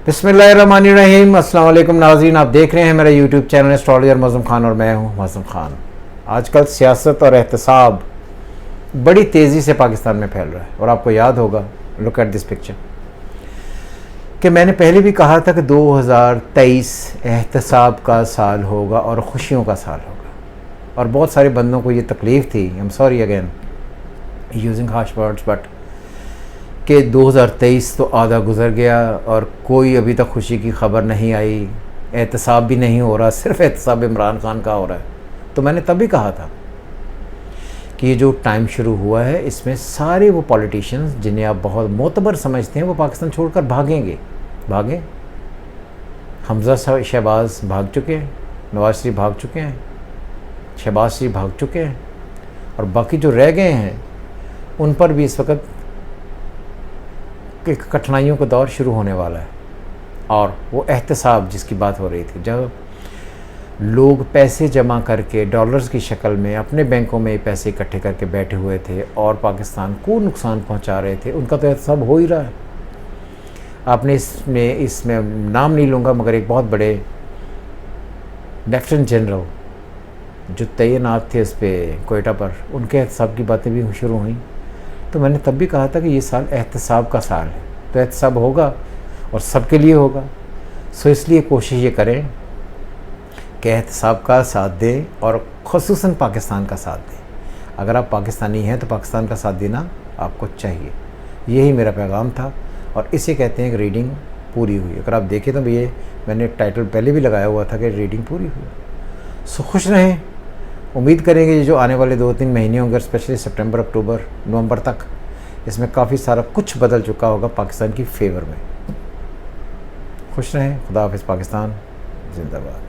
बिस्मिल्लाहिर्रहमानिर्रहीम। अस्सलाम वालेकुम नाज़रीन, आप देख रहे हैं मेरा यूट्यूब चैनल एस्ट्रोलॉजर मज़हम खान और मैं हूं मज़हम खान। आजकल सियासत और एहतसाब बड़ी तेज़ी से पाकिस्तान में फैल रहा है और आपको याद होगा, लुक एट दिस पिक्चर, कि मैंने पहले भी कहा था कि 2023 एहतसाब का साल होगा और ख़ुशियों का साल होगा। और बहुत सारे बंदों को ये तकलीफ़ थी, I am sorry again using harsh words, but कि 2023 तो आधा गुजर गया और कोई अभी तक खुशी की खबर नहीं आई, एहतसाब भी नहीं हो रहा, सिर्फ एहतसाब इमरान खान का हो रहा है। तो मैंने तभी कहा था कि ये जो टाइम शुरू हुआ है इसमें सारे वो पॉलिटिशियंस जिन्हें आप बहुत मोतबर समझते हैं वो पाकिस्तान छोड़कर भागें। हमज़ा शहबाज भाग चुके हैं, नवाज शरीफ भाग चुके हैं, शहबाज शरीफ भाग चुके हैं और बाकी जो रह गए हैं उन पर भी इस वक्त कठिनाइयों का दौर शुरू होने वाला है। और वो एहतसाब जिसकी बात हो रही थी, जब लोग पैसे जमा करके डॉलर्स की शक्ल में अपने बैंकों में पैसे इकट्ठे करके बैठे हुए थे और पाकिस्तान को नुकसान पहुंचा रहे थे, उनका तो एहतसाब हो ही रहा है। आपने इसमें नाम नहीं लूँगा, मगर एक बहुत बड़े लेफ्टिनेंट जनरल जो तैनात थे उस पर कोयटा पर, उनके एहतसाब की बातें भी शुरू हुई। तो मैंने तब भी कहा था कि ये साल एहतसाब का साल है, तो एहतसाब होगा और सबके लिए होगा। सो इसलिए कोशिश ये करें कि एहतसाब का साथ दें और ख़ुसूसन पाकिस्तान का साथ दें। अगर आप पाकिस्तानी हैं तो पाकिस्तान का साथ देना आपको चाहिए। यही मेरा पैगाम था और इसे कहते हैं कि रीडिंग पूरी हुई। अगर आप देखें तो ये मैंने टाइटल पहले भी लगाया हुआ था कि रीडिंग पूरी हुई। सो खुश रहें। उम्मीद करेंगे ये जो आने वाले 2-3 महीने होंगे, स्पेशली सितंबर, अक्टूबर, नवंबर तक, इसमें काफ़ी सारा कुछ बदल चुका होगा पाकिस्तान की फेवर में। खुश रहें। खुदा हाफिज़। पाकिस्तान जिंदाबाद।